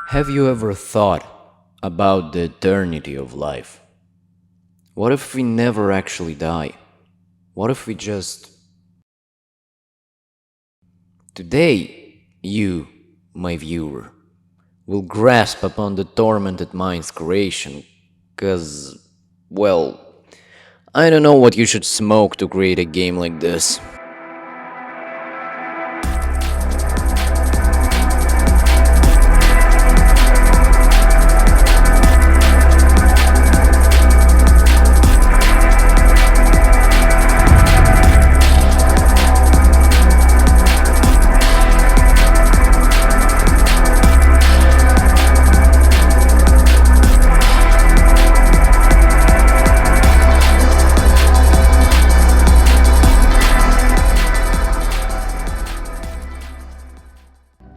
Have you ever thought about the eternity of life? What if we never actually die? What if we just... Today, you, my viewer, will grasp upon the tormented mind's creation, cause, well, I don't know what you should smoke to create a game like this.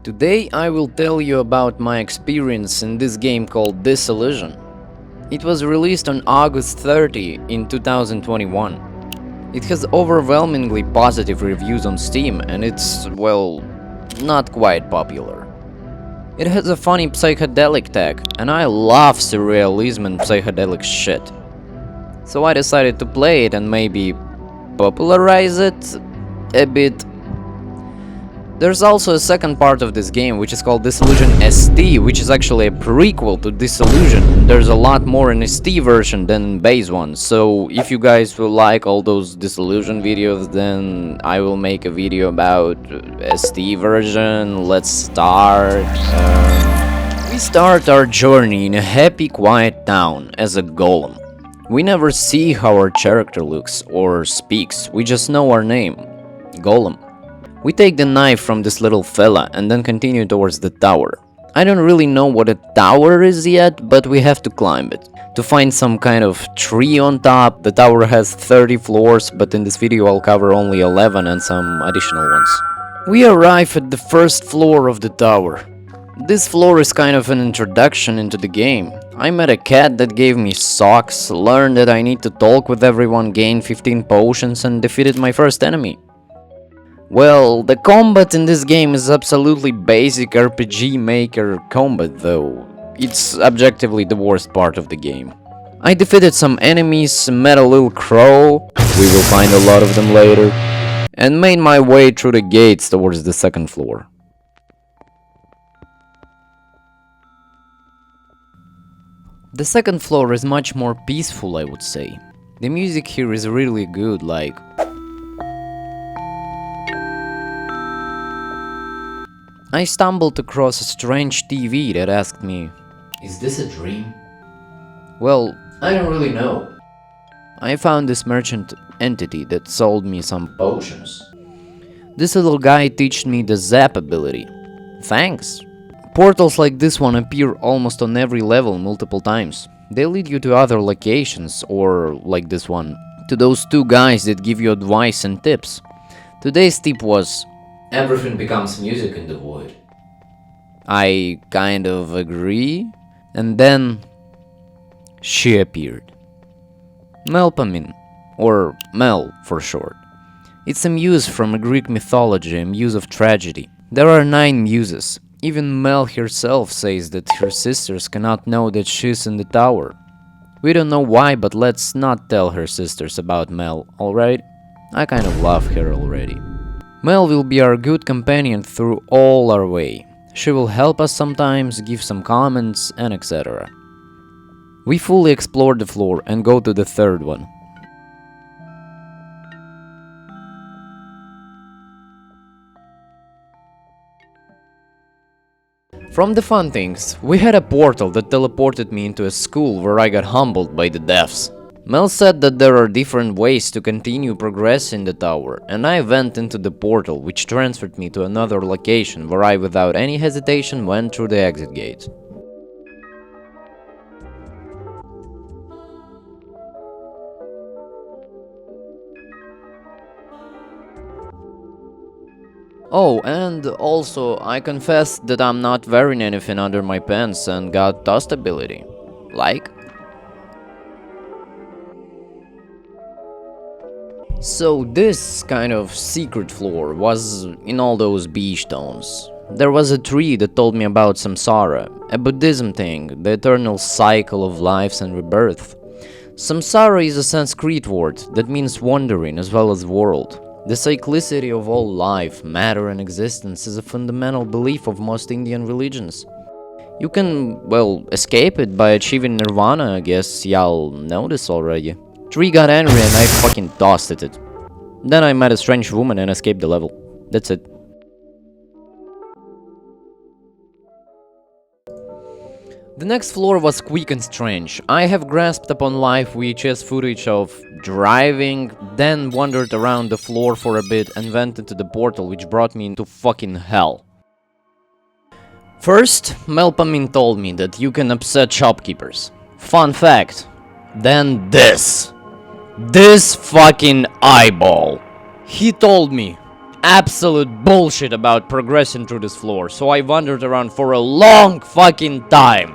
Today I will tell you about my experience in this game called Disillusion. It was released on August 30 in 2021. It has overwhelmingly positive reviews on Steam and it's, well, not quite popular. It has a funny psychedelic tag, and I love surrealism and psychedelic shit. So I decided to play it and maybe popularize it a bit. There's also a second part of this game, which is called Disillusion ST, which is actually a prequel to Disillusion. There's a lot more in ST version than in base one, so if you guys will like all those Disillusion videos, then I will make a video about ST version. Let's start. We start our journey in a happy, quiet town as a golem. We never see how our character looks or speaks, we just know our name, Golem. We take the knife from this little fella and then continue towards the tower. I don't really know what a tower is yet, but we have to climb it. To find some kind of tree on top. The tower has 30 floors, but in this video I'll cover only 11 and some additional ones. We arrive at the first floor of the tower. This floor is kind of an introduction into the game. I met a cat that gave me socks, learned that I need to talk with everyone, gained 15 potions and defeated my first enemy. Well, the combat in this game is absolutely basic RPG Maker combat though. It's objectively the worst part of the game. I defeated some enemies, met a little crow, we will find a lot of them later, and made my way through the gates towards the second floor. The second floor is much more peaceful, I would say. The music here is really good, like... I stumbled across a strange TV that asked me, "Is this a dream?" Well, I don't really know. I found this merchant entity that sold me some potions. This little guy taught me the zap ability. Thanks! Portals like this one appear almost on every level multiple times. They lead you to other locations, or, like this one, to those two guys that give you advice and tips. Today's tip was... Everything becomes music in the void. I kind of agree. And then... she appeared. Melpomene, or Mel for short. It's a muse from a Greek mythology, a muse of tragedy. There are 9 muses. Even Mel herself says that her sisters cannot know that she's in the tower. We don't know why, but let's not tell her sisters about Mel, alright? I kind of love her already. Mel will be our good companion through all our way. She will help us sometimes, give some comments, and etc. We fully explore the floor and go to the third one. From the fun things, we had a portal that teleported me into a school where I got humbled by the devs. Mel said that there are different ways to continue progressing the tower, and I went into the portal, which transferred me to another location where I without any hesitation went through the exit gate. Oh, and also, I confess that I'm not wearing anything under my pants and got dust ability. Like? So this kind of secret floor was in all those beige tones. there was a tree that told me about samsara, a Buddhism thing, the eternal cycle of lives and rebirth. Samsara is a Sanskrit word that means wandering as well as world. The cyclicity of all life, matter and existence is a fundamental belief of most Indian religions. You can, well, escape it by achieving nirvana, I guess y'all know this already. Tree got angry and I fucking dusted it. Then I met a strange woman and escaped the level. That's it. The next floor was quick and strange. I have grasped upon live VHS footage of driving, then wandered around the floor for a bit and went into the portal which brought me into fucking hell. First, Melpomene told me that you can upset shopkeepers. Fun fact. Then this. This fucking eyeball. He told me absolute bullshit about progressing through this floor, so I wandered around for a long fucking time.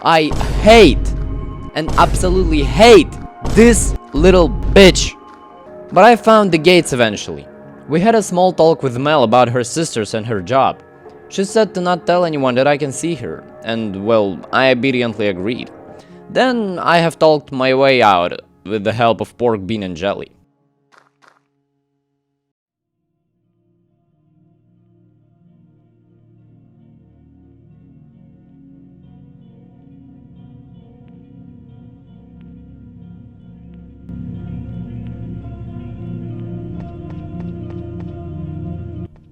I hate, and absolutely hate, this little bitch. But I found the gates eventually. We had a small talk with Mel about her sisters and her job. She said to not tell anyone that I can see her, and well, I obediently agreed. Then I have talked my way out with the help of pork, bean and jelly.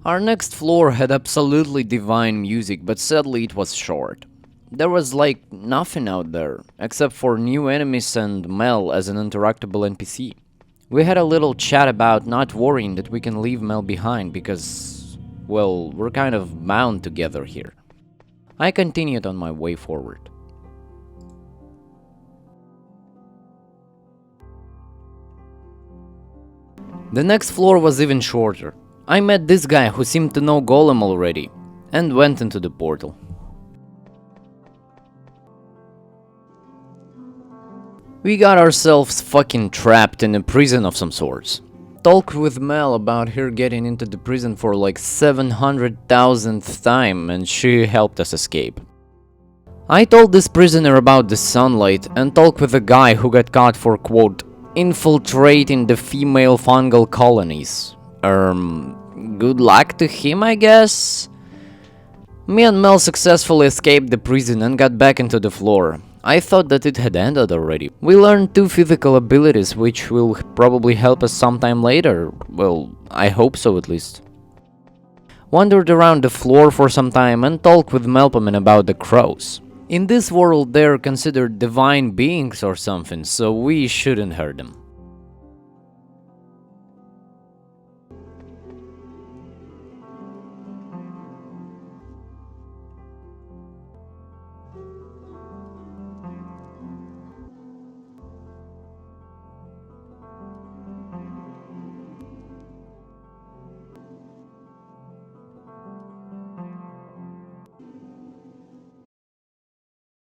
Our next floor had absolutely divine music, but sadly it was short. There was like nothing out there, except for new enemies and Mel as an interactable NPC. We had a little chat about not worrying that we can leave Mel behind because, well, we're kind of bound together here. I continued on my way forward. The next floor was even shorter. I met this guy who seemed to know Golem already, and went into the portal. We got ourselves fucking trapped in a prison of some sorts. Talked with Mel about her getting into the prison for like 700,000th time and she helped us escape. I told this prisoner about the sunlight and talked with a guy who got caught for quote, infiltrating the female fungal colonies. Good luck to him, I guess? Me and Mel successfully escaped the prison and got back into the floor. I thought that it had ended already. We learned 2 physical abilities which will probably help us sometime later. Well, I hope so at least. Wandered around the floor for some time and talked with Melpomene about the crows. In this world they're considered divine beings or something, so we shouldn't hurt them.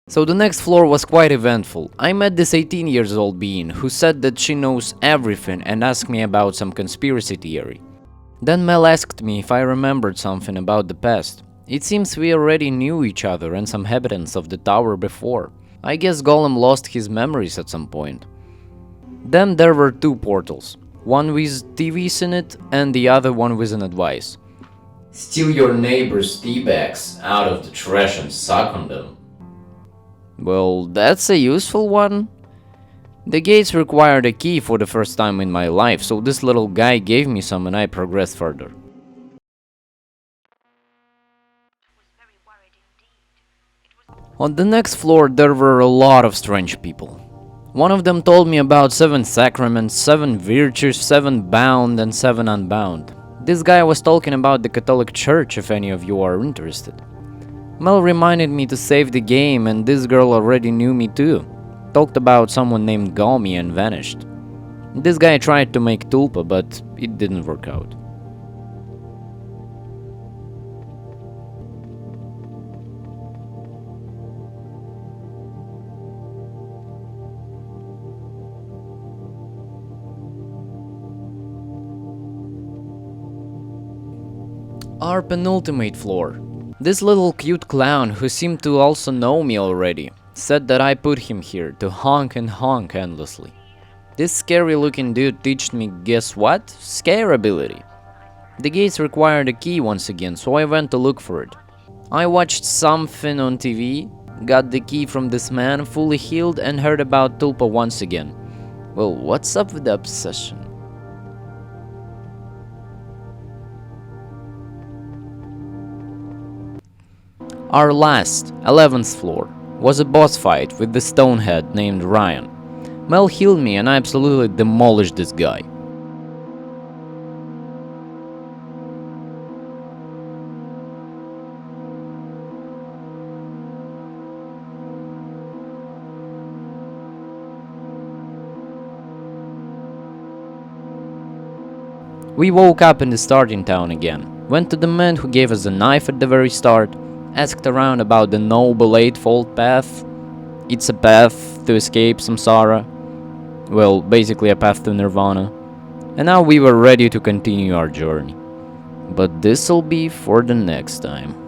So the next floor was quite eventful. I met this 18 years old being who said that she knows everything and asked me about some conspiracy theory. Then Mel asked me if I remembered something about the past. It seems we already knew each other and some evidence of the tower before. I guess Golem lost his memories at some point. Then there were 2 portals, one with TVs in it and the other one with an advice. Steal your neighbor's tea bags out of the trash and suck on them. Well, that's a useful one. The gates required a key for the first time in my life, so this little guy gave me some and I progressed further. On the next floor there were a lot of strange people. One of them told me about 7 sacraments, 7 virtues, 7 bound and 7 unbound. This guy was talking about the Catholic Church if any of you are interested. Mel reminded me to save the game and this girl already knew me too. Talked about someone named Gomi and vanished. This guy tried to make tulpa, but it didn't work out. Our penultimate floor. This little cute clown, who seemed to also know me already, said that I put him here to honk and honk endlessly. This scary looking dude taught me, guess what? Scare ability. The gates required a key once again, so I went to look for it. I watched something on TV, got the key from this man, fully healed, and heard about Tulpa once again. Well, what's up with the obsession? Our last, 11th floor, was a boss fight with the stonehead named Ryan. Mel healed me and I absolutely demolished this guy. We woke up in the starting town again, went to the man who gave us a knife at the very start, asked around about the Noble Eightfold Path. It's a path to escape samsara. Well, basically a path to nirvana. And now we were ready to continue our journey. But this'll be for the next time.